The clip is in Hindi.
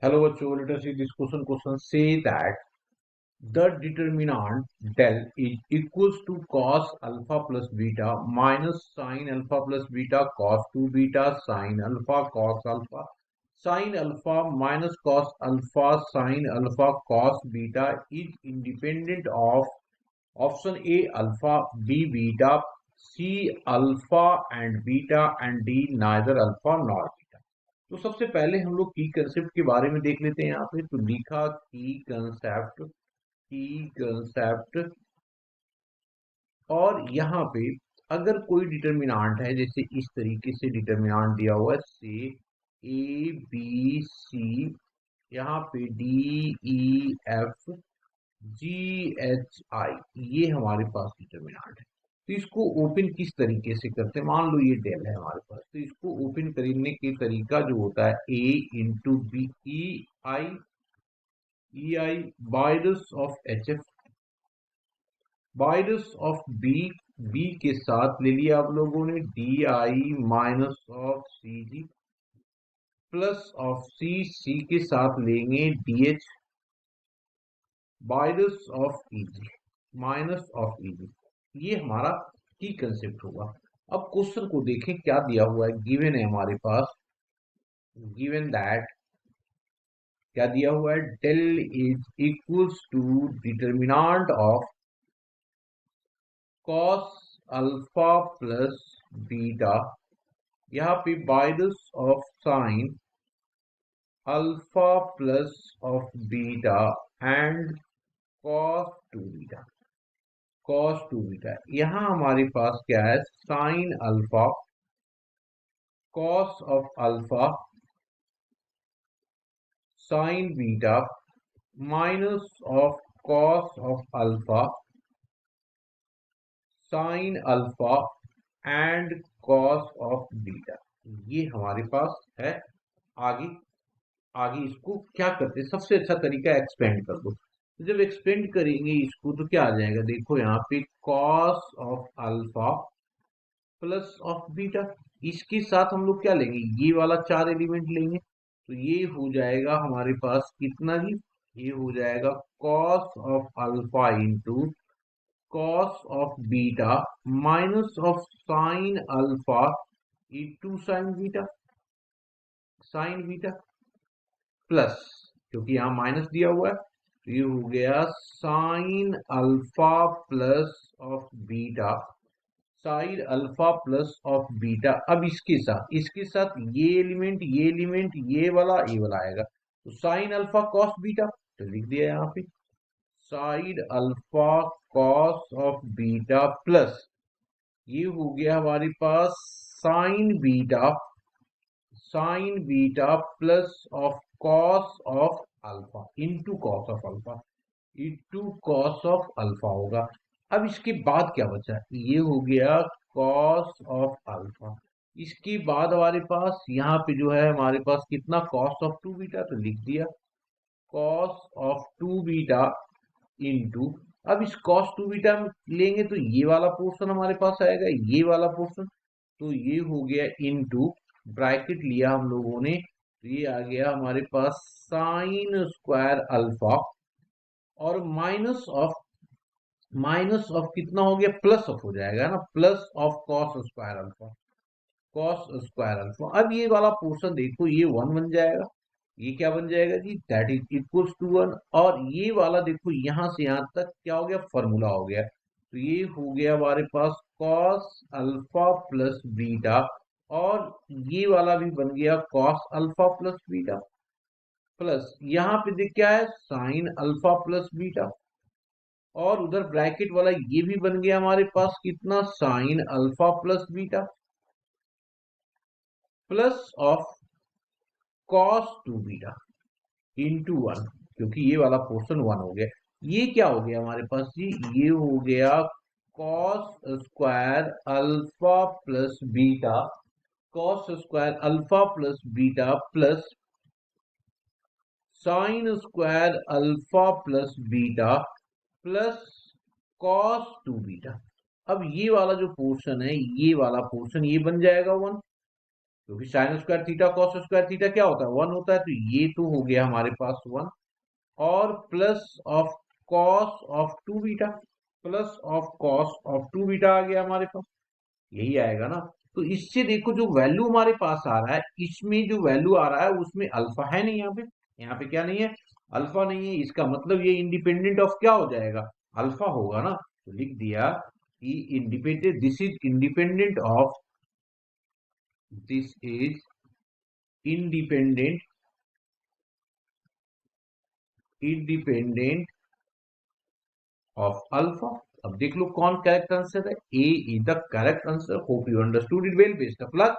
Hello बच्चों, let us see this question. Question say that the determinant del is equals to cos alpha plus beta minus sin alpha plus beta cos 2 beta sin alpha cos alpha sin alpha minus cos alpha sin alpha cos beta is independent of option A alpha, B beta, C alpha and beta and D neither alpha nor beta. तो सबसे पहले हम लोग की कंसेप्ट के बारे में देख लेते हैं। यहाँ पे तो लिखा की कंसेप्ट और यहाँ पे अगर कोई डिटर्मिनांट है, जैसे इस तरीके से डिटर्मिनांट दिया हुआ है से ए बी सी, यहाँ पे D E F G H I, ये हमारे पास डिटर्मिनांट है। तो इसको ओपन किस तरीके से करते हैं, मान लो ये डेल है हमारे पास, तो इसको ओपन करने के तरीका जो होता है A into B E I bides of H F bides of B, B के साथ ले लिया आप लोगों ने D I minus of C G plus of C, C के साथ लेंगे D H bides of easy minus of easy. ये हमारा की कंसेप्ट होगा। अब क्वेश्चन को देखें क्या दिया हुआ है, गिवन है हमारे पास, गिवन दैट क्या दिया हुआ है, del is equals to determinant of cos alpha plus beta, यहाँ पे bides of sine alpha plus of beta and cos two beta, cos two beta. यहाँ हमारे पास क्या है, sine alpha cos of alpha sine beta minus of cos of alpha sine alpha and cos of beta. ये हमारे पास है। आगे आगे इसको क्या करते हैं, सबसे अच्छा तरीका एक्सपेंड कर दो। तो जब एक्सपेंड करेंगे इसको तो क्या आ जाएगा, देखो यहाँ पे cos of alpha plus of beta, इसके साथ हम लोग क्या लेंगे, ये वाला चार एलिमेंट लेंगे, तो ये हो जाएगा हमारे पास कितना जी, ये हो जाएगा cos of alpha into cos of beta minus of sine alpha into sine beta, sign beta plus, क्योंकि यहाँ माइनस दिया हुआ है तो ये हो गया sign alpha plus of beta, sign alpha plus of beta. अब इसके साथ ये वाला आएगा, तो साइन अल्फा कॉस बीटा, तो लिख दिया यहाँ पे sine alpha cos of beta plus ये हो गया हमारे पास sine beta plus of cos of alpha into cos of alpha into cos of alpha होगा। अब इसके बाद क्या बचा, ये हो गया कॉस ऑफ अल्फा। इसके बाद हमारे पास यहाँ पे जो है हमारे पास कितना, कॉस ऑफ टू बीटा, तो लिख दिया cos of two beta into, अब इस कॉस टू बीटा में लेंगे तो ये वाला पोर्शन हमारे पास आएगा, ये वाला पोर्शन, तो ये हो गया इनटू, ब्रैकेट लिया हम लोगों ने, तो ये आ गया हमारे पास साइन स्क्वायर अल्फा और माइनस ऑफ कितना हो गया, प्लस ऑफ हो जाएगा ना, plus of cos square alpha, cos square alpha. अब ये वाला पोर्शन देखो, ये वन बन जाएगा, ये क्या बन जाएगा जी, that is equals to one. और ये वाला देखो यहां से यहां तक क्या हो गया, फॉर्मूला हो गया, तो ये हो गया हमारे पास कॉस अल्फा प्लस बीटा, और ये वाला भी बन गया cos alpha plus beta, plus यहाँ पे देख क्या है, साइन अल्फा प्लस बीटा, और उधर ब्रैकेट वाला ये भी बन गया हमारे पास कितना, sign alpha plus beta plus of cos two beta into one, क्योंकि ये वाला पोर्शन वन हो गया। ये क्या हो गया हमारे पास जी, ये हो गया cos square alpha plus beta, cos square alpha plus beta plus sine square alpha plus beta plus cos two beta. अब ये वाला जो पोर्शन है, ये वाला पोर्शन ये बन जाएगा वन, क्योंकि sine square theta cos square theta क्या होता है, 1 होता है, तो ये तो हो गया हमारे पास 1, और plus of cos of 2 beta, plus of cos of 2 beta आ गया हमारे पास, यही आएगा ना। तो इससे देखो जो वैल्यू हमारे पास आ रहा है, इसमें जो वैल्यू आ रहा है उसमें अल्फा है नहीं, यहाँ पे क्या नहीं है, अल्फा नहीं है, इसका मतलब ये इंडिपेंडेंट ऑफ क्या हो जाएगा, अल्फा होगा ना। तो लिख दिया कि independent, this is independent of, this is independent, independent of alpha. अब देख लो कौन करेक्ट आंसर है, A is the correct answer. Hope you understood it well, best of luck.